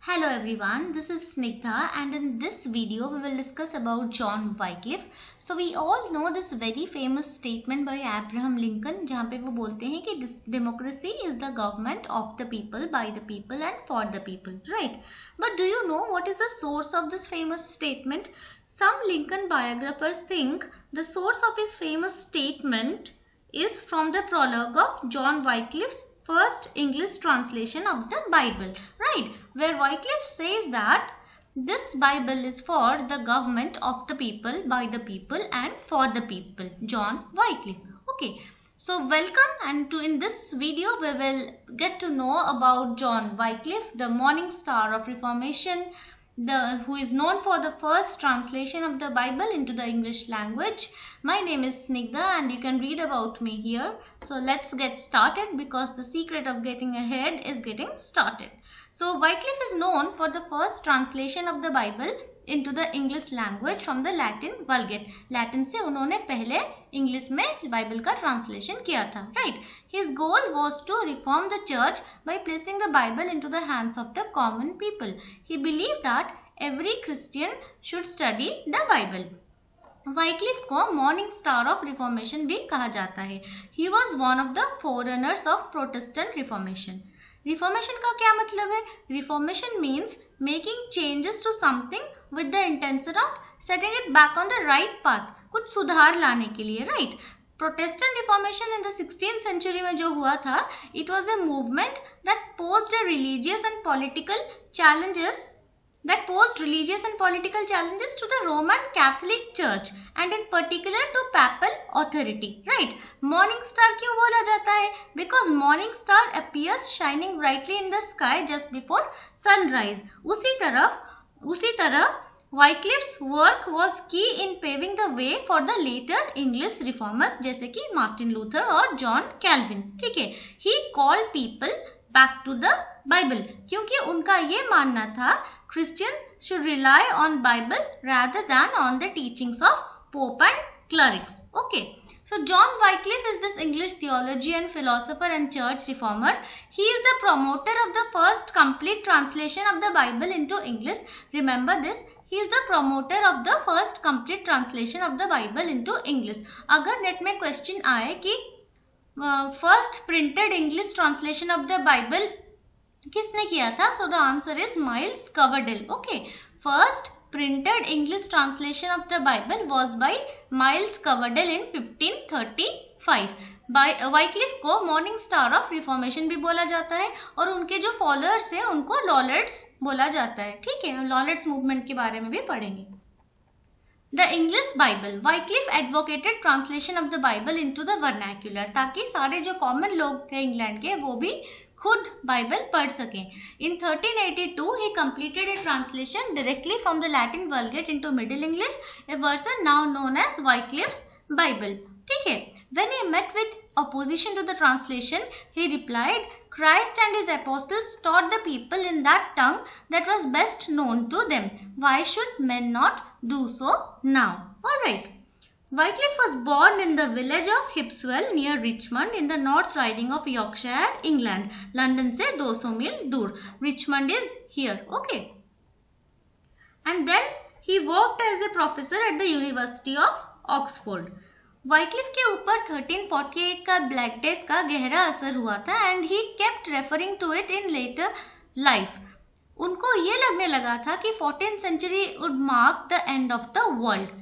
Hello everyone, this is Snigdha and in this video we will discuss about John Wycliffe. So we all know this very famous statement by Abraham Lincoln जहाँ पे वो बोलते हैं कि democracy is the government of the people, by the people and for the people, right? But do you know what is the source of this famous statement? Some Lincoln biographers think the source of his famous statement is from the prologue of John Wycliffe's first English translation of the Bible, right? Where Wycliffe says that this Bible is for the government of the people, by the people and for the people. John Wycliffe. Okay. So welcome, and in this video we will get to know about John Wycliffe, the morning star of Reformation, who is known for the first translation of the Bible into the English language. My name is Snigdha and you can read about me here. So let's get started because the secret of getting ahead is getting started. So Wycliffe is known for the first translation of the Bible into the English language from the Latin Vulgate. Latin से उन्होंने पहले English में Bible का translation किया था, right? His goal was to reform the church by placing the Bible into the hands of the common people. He believed that every Christian should study the Bible. Wycliffe को morning star of reformation भी कहा जाता है. He was one of the forerunners of Protestant Reformation. Reformation का क्या मतलब है? Reformation means making changes to something with the intention of setting it back on the right path, कुछ सुधार लाने के लिए, right? Protestant Reformation in the 16th century में जो हुआ था, it was a movement that posed a religious and political challenges to the Roman Catholic Church and in particular to papal authority, right? Morning star क्यों बोला जाता है? Because morning star appears shining brightly in the sky just before sunrise. उसी तरह Wycliffe's work was key in paving the way for the later English reformers जैसे कि Martin Luther और John Calvin, ठीक है? He called people back to the Bible क्योंकि उनका ये मानना था Christians should rely on Bible rather than on the teachings of Pope and clerics. Okay. So John Wycliffe is this English theologian, philosopher and church reformer. He is the promoter of the first complete translation of the Bible into English. Remember this. He is the promoter of the first complete translation of the Bible into English. अगर net में question आए कि first printed English translation of the Bible किसने किया था? So the answer is Miles Coverdale. Okay. First printed English translation of the Bible was by Miles Coverdale in 1535. Wycliffe को morning star of reformation भी बोला जाता है और उनके जो फॉलोअर्स हैं उनको लॉलेट्स बोला जाता है, ठीक है? लॉलेट्स मूवमेंट के बारे में भी पढ़ेंगे. The English Bible. Wycliffe advocated translation of the Bible into the vernacular ताकि सारे जो कॉमन लोग थे इंग्लैंड के वो भी खुद बाइबल पढ़ सकें. In 1382 he completed a translation directly from the Latin Vulgate into Middle English, a version now known as Wycliffe's Bible. ठीक है? When he met with opposition to the translation, he replied, Christ and his apostles taught the people in that tongue that was best known to them. Why should men not do so now? Alright. Wycliffe was born in the village of Hipswell near Richmond in the North Riding of Yorkshire, England. London से 200 मील दूर. Richmond is here, okay. And then he worked as a professor at the University of Oxford. Wycliffe के ऊपर 1348 का black death का गहरा असर हुआ था and he kept referring to it in later life. उनको ये लगने लगा था कि 14th century would mark the end of the world.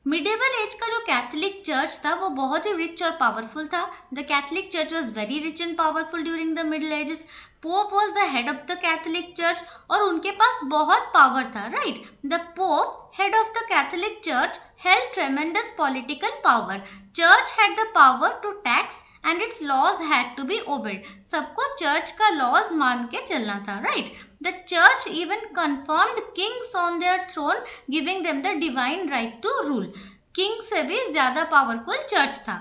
Medieval age का जो कैथोलिक चर्च था वो बहुत ही रिच और पावरफुल था. The Catholic Church was very rich and powerful during the Middle Ages. Pope was the head of the Catholic Church और उनके पास बहुत पावर था, right? The Pope, head of the Catholic Church, held tremendous political power. Church had the power to tax and its laws had to be obeyed. सबको church का laws मान के चलना था, right? The church even confirmed kings on their throne, giving them the divine right to rule. King से भी ज्यादा powerful church था.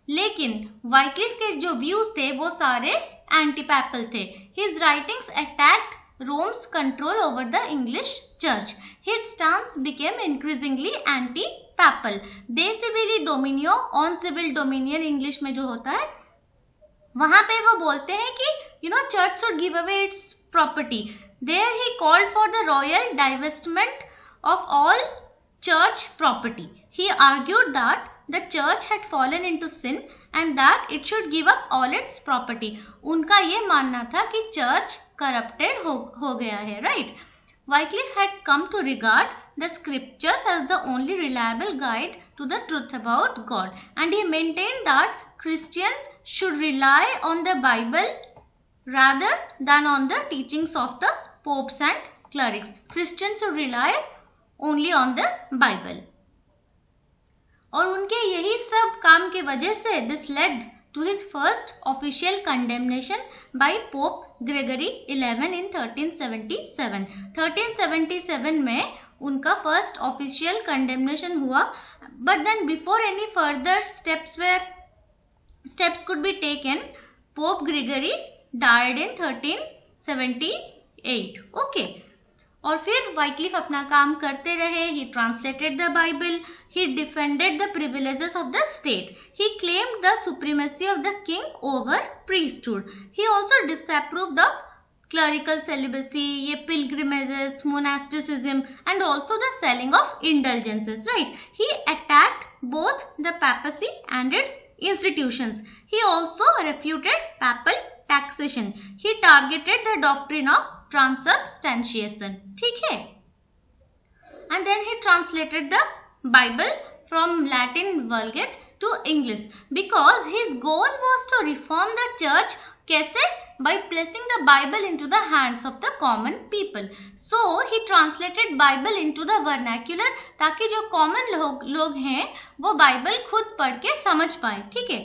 लेकिन Wycliffe के जो व्यूज थे वो सारे एंटी-पैपल थे. His writings attacked Rome's control over the English church. His stance became increasingly anti-papal. De civilis dominio on civil dominion English में जो होता है वहां पे वो बोलते हैं कि church should give away its property. There he called for the royal divestment of all church property. He argued that the church had fallen into sin and that it should give up all its property. उनका ये मानना था कि church corrupted हो गया है, right? Wycliffe had come to regard the scriptures as the only reliable guide to the truth about God, and he maintained that Christians should rely on the Bible rather than on the teachings of the popes and clerics. Christians should rely only on the Bible. और उनके यही सब काम के वजह से this led to his first official condemnation by Pope Gregory XI in 1377. 1377 में उनका first official condemnation हुआ, but then before any further steps could be taken, Pope Gregory died in 1378. Okay. और फिर Wycliffe अपना काम करते रहे. He translated the Bible. He defended the privileges of the state. He claimed the supremacy of the king over priesthood. He also disapproved of clerical celibacy, ye pilgrimages, monasticism, and also the selling of indulgences. Right? He attacked both the papacy and its institutions. He also refuted papal taxation. He targeted the doctrine of transubstantiation. ठीक है? And then he translated the Bible from Latin Vulgate to English because his goal was to reform the church. कैसे? By placing the Bible into the hands of the common people. So he translated Bible into the vernacular ताकि जो common लोग हैं वो Bible खुद पढ़ के समझ पाए. ठीक है?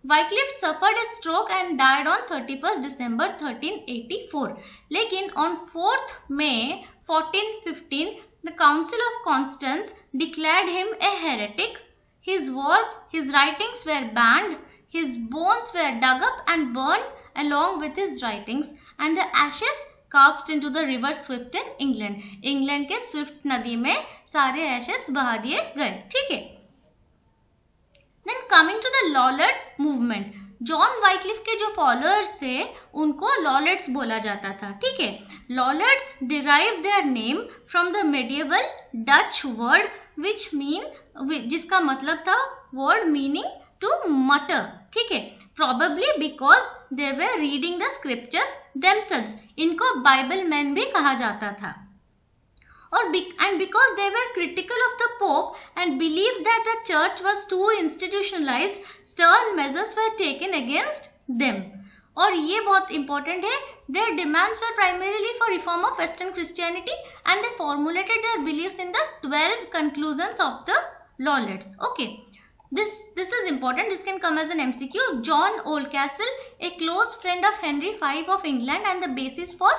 Wycliffe suffered a stroke and died on 31st December 1384. लेकिन on 4th May 1415, the Council of Constance declared him a heretic. His works, his writings were banned. His bones were dug up and burned along with his writings, and the ashes cast into the river Swift in England. England के Swift नदी में सारे ashes बहा दिए गए. ठीक है? Then coming to the Lollard movement, John Wycliffe के जो फॉलोअर्स थे उनको लॉलेट्स बोला जाता था. ठीक है? Lollards derive their name from the medieval Dutch word which mean, जिसका मतलब था वर्ड मीनिंग टू मटर. ठीक है? Probably because they were reading the scriptures themselves. इनको बाइबल मैन भी कहा जाता था. And because they were critical of the Pope and believed that the church was too institutionalized, stern measures were taken against them. और ये बहुत important है. Their demands were primarily for reform of Western Christianity, and they formulated their beliefs in the 12 conclusions of the Lollards. Okay. This is important. This can come as an MCQ. John Oldcastle, a close friend of Henry V of England and the basis for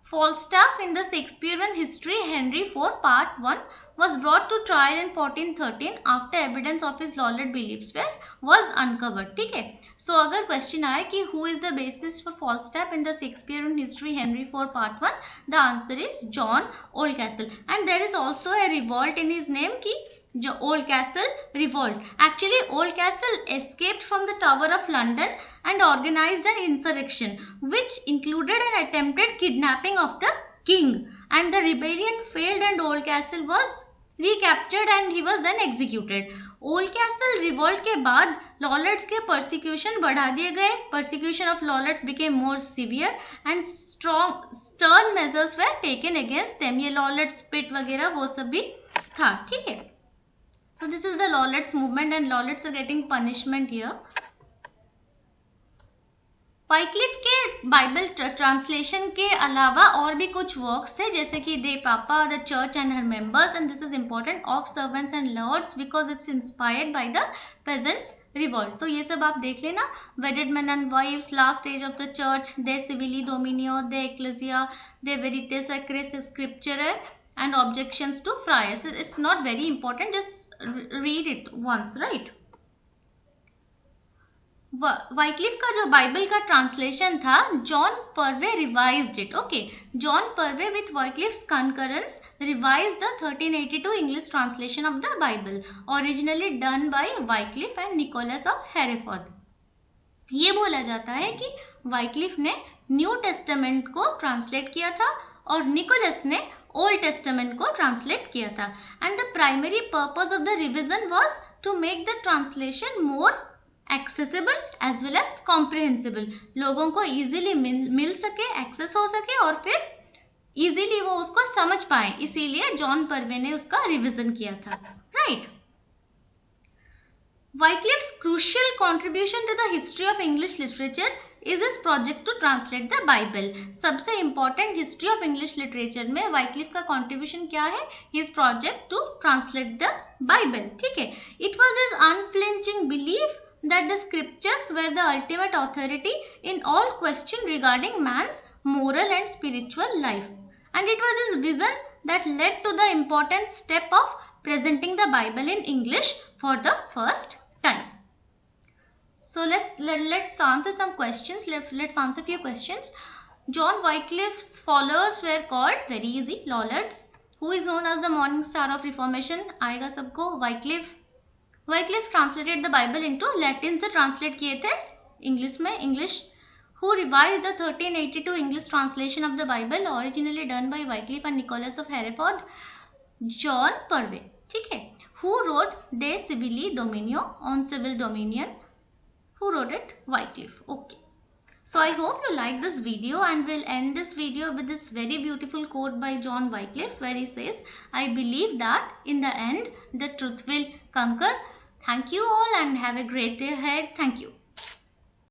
Falstaff in the Shakespearean history Henry IV Part 1, was brought to trial in 1413 after evidence of his Lollard beliefs was uncovered. ठीक है? So अगर question आए कि who is the basis for Falstaff in the Shakespearean history Henry IV Part 1, the answer is John Oldcastle. And there is also a revolt in his name कि जो Oldcastle revolt. Actually Oldcastle escaped from the Tower of London and organized an insurrection which included an attempted kidnapping of the king, and the rebellion failed and Oldcastle was recaptured and he was then executed. Oldcastle revolt के बाद Lollards के persecution बढ़ा दिए गए. Persecution of Lollards became more severe and stern measures were taken against them. ये Lollards pit वगैरह वो सब भी था. ठीक है? So this is the Lollards movement and Lollards are getting punishment here. Wycliffe के बाइबल ट्रांसलेशन के अलावा और भी कुछ वर्क्स थे जैसे कि De Papa, the church and her members, and this is important, of servants and lords because it's inspired by the peasants revolt. तो ये सब आप देख लेना. Wedded man and wives, last age of the church, De Civili Dominio, De Ecclesia, De Veritate Sacrae Scripturae and objections to friars. It's not very important, just read it once, right. Wycliffe का जो Bible का translation था, John पर्वे revised it. Okay, John Purvey with Wycliffe's concurrence revised the 1382 English translation of the Bible, originally done by Wycliffe and Nicholas of Hereford. ये बोला जाता है कि Wycliffe ने न्यू टेस्टामेंट को ट्रांसलेट किया था और निकोलस ने ओल्ड टेस्टामेंट को ट्रांसलेट किया था. And the primary purpose of the revision was to make the translation more accessible as well as comprehensible. लोगों को इजीली मिल सके, एक्सेस हो सके और फिर इजीली वो उसको समझ पाए. इसीलिए जॉन पर्वे ने उसका रिविजन किया था. Right. Wycliffe's crucial contribution to the history of English literature is his project to translate the Bible. सबसे important history of English literature में Wycliffe का contribution क्या है? His project to translate the Bible. ठीक है. It was his unflinching belief that the scriptures were the ultimate authority in all questions regarding man's moral and spiritual life. And it was his vision that led to the important step of presenting the Bible in English for the first time. So let's answer some questions. Let's answer few questions. John Wycliffe's followers were called, very easy, Lollards. Who is known as the morning star of Reformation? आएगा सबको. Wycliffe. Wycliffe translated the Bible into Latin से translate किए थे English में. English. Who revised the 1382 English translation of the Bible, originally done by Wycliffe and Nicholas of Hereford? John Purvey. ठीक है. Who wrote De Civili Dominio, on civil dominion? Who wrote it? Wycliffe. Okay. So I hope you like this video, and we'll end this video with this very beautiful quote by John Wycliffe where he says, I believe that in the end the truth will conquer. Thank you all and have a great day ahead. Thank you.